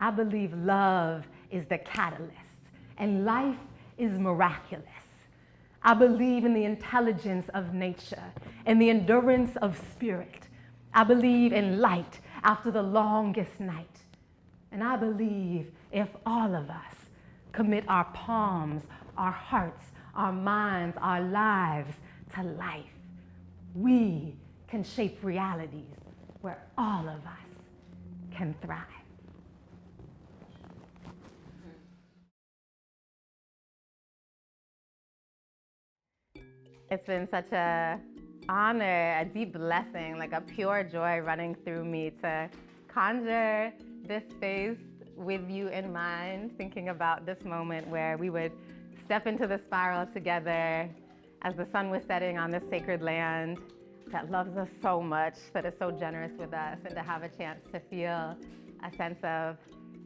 I believe love is the catalyst and life is miraculous. I believe in the intelligence of nature and the endurance of spirit. I believe in light after the longest night. And I believe if all of us commit our palms, our hearts, our minds, our lives to life, we can shape realities where all of us can thrive. It's been such an honor, a deep blessing, like a pure joy running through me to conjure this space with you in mind, thinking about this moment where we would step into the spiral together as the sun was setting on this sacred land that loves us so much, that is so generous with us, and to have a chance to feel a sense of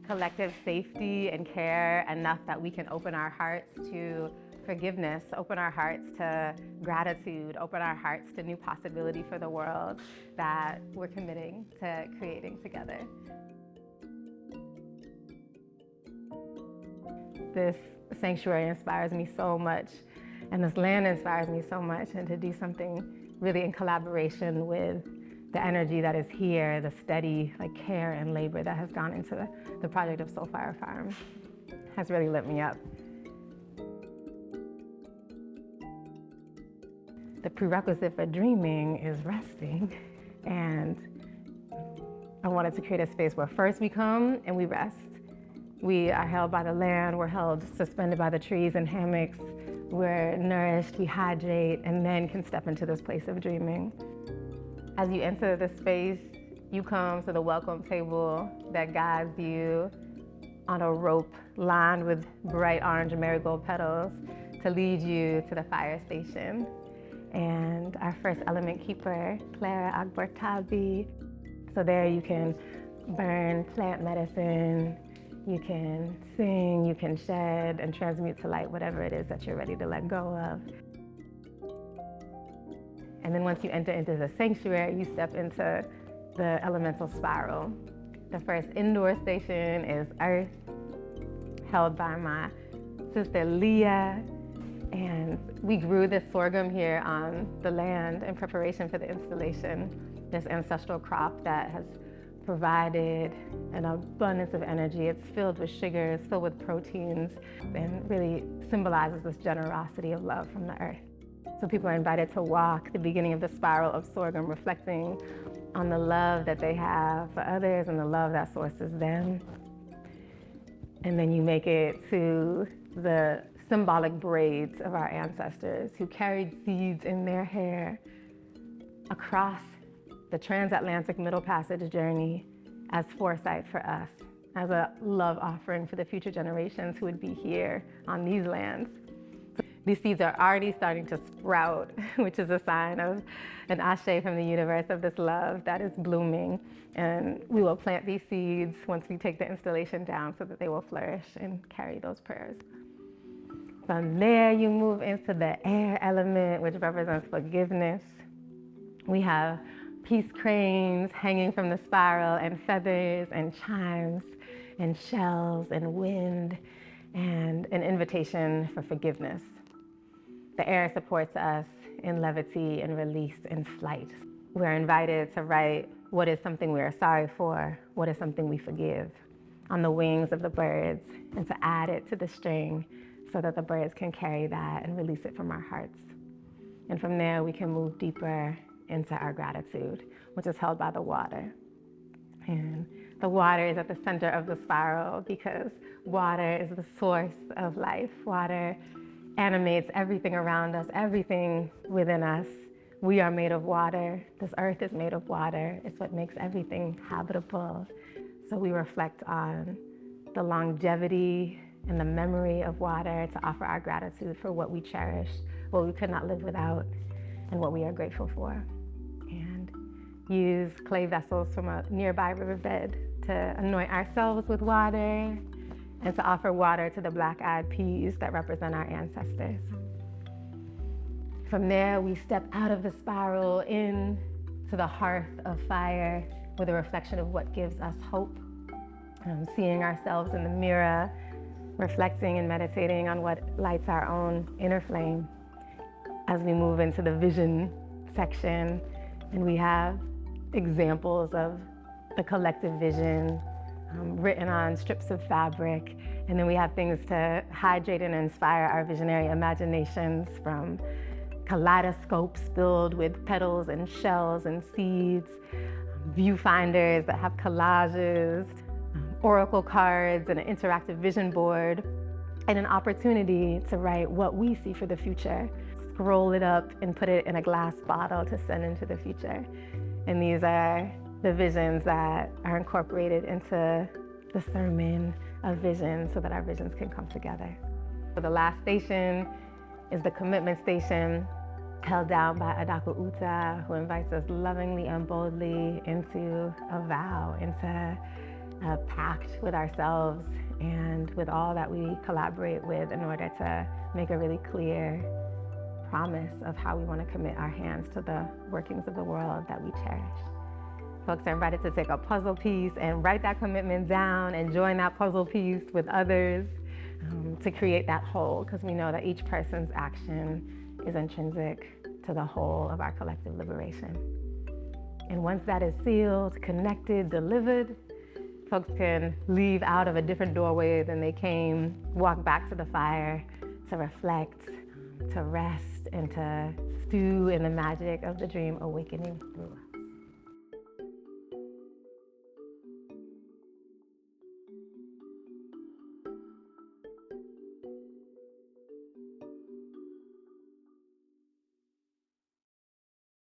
collective safety and care enough that we can open our hearts to forgiveness, open our hearts to gratitude, open our hearts to new possibility for the world that we're committing to creating together. This sanctuary inspires me so much, and this land inspires me so much, and to do something really in collaboration with the energy that is here, the steady care and labor that has gone into the project of Soulfire Farm has really lit me up. The prerequisite for dreaming is resting, and I wanted to create a space where first we come and we rest. We are held by the land, we're held suspended by the trees and hammocks, we're nourished, we hydrate, and then can step into this place of dreaming. As you enter this space, you come to the welcome table that guides you on a rope lined with bright orange marigold petals to lead you to the fire station. And our first element keeper, Clara Agbartabi. So there you can burn plant medicine, you can sing, you can shed and transmute to light whatever it is that you're ready to let go of. And then once you enter into the sanctuary, you step into the elemental spiral. The first indoor station is Earth, held by my sister Leah. And we grew this sorghum here on the land in preparation for the installation, this ancestral crop that has provided an abundance of energy. It's filled with sugars, filled with proteins, and really symbolizes this generosity of love from the earth. So people are invited to walk the beginning of the spiral of sorghum, reflecting on the love that they have for others and the love that sources them. And then you make it to the symbolic braids of our ancestors who carried seeds in their hair across the transatlantic Middle Passage journey as foresight for us, as a love offering for the future generations who would be here on these lands. These seeds are already starting to sprout, which is a sign of an ashe from the universe of this love that is blooming. And we will plant these seeds once we take the installation down so that they will flourish and carry those prayers. From there, you move into the air element, which represents forgiveness. We have peace cranes hanging from the spiral, and feathers and chimes and shells and wind, and an invitation for forgiveness. The air supports us in levity and release and flight. We're invited to write what is something we are sorry for, what is something we forgive, on the wings of the birds, and to add it to the string so that the birds can carry that and release it from our hearts. And from there, we can move deeper into our gratitude, which is held by the water. And the water is at the center of the spiral because water is the source of life. Water animates everything around us, everything within us. We are made of water. This earth is made of water. It's what makes everything habitable. So we reflect on the longevity and the memory of water to offer our gratitude for what we cherish, what we could not live without, and what we are grateful for. And use clay vessels from a nearby riverbed to anoint ourselves with water and to offer water to the black-eyed peas that represent our ancestors. From there, we step out of the spiral into the hearth of fire with a reflection of what gives us hope seeing ourselves in the mirror, reflecting and meditating on what lights our own inner flame. As we move into the vision section, and we have examples of the collective vision written on strips of fabric. And then we have things to hydrate and inspire our visionary imaginations, from kaleidoscopes filled with petals and shells and seeds, viewfinders that have collages, oracle cards and an interactive vision board, and an opportunity to write what we see for the future. Scroll it up and put it in a glass bottle to send into the future. And these are the visions that are incorporated into the sermon of vision so that our visions can come together. So the last station is the commitment station, held down by Adaku Uta, who invites us lovingly and boldly into a vow, into a pact with ourselves and with all that we collaborate with, in order to make a really clear promise of how we want to commit our hands to the workings of the world that we cherish. Folks are invited to take a puzzle piece and write that commitment down and join that puzzle piece with others to create that whole, because we know that each person's action is intrinsic to the whole of our collective liberation. And once that is sealed, connected, delivered, folks can leave out of a different doorway than they came, walk back to the fire to reflect, to rest, and to stew in the magic of the dream awakening through.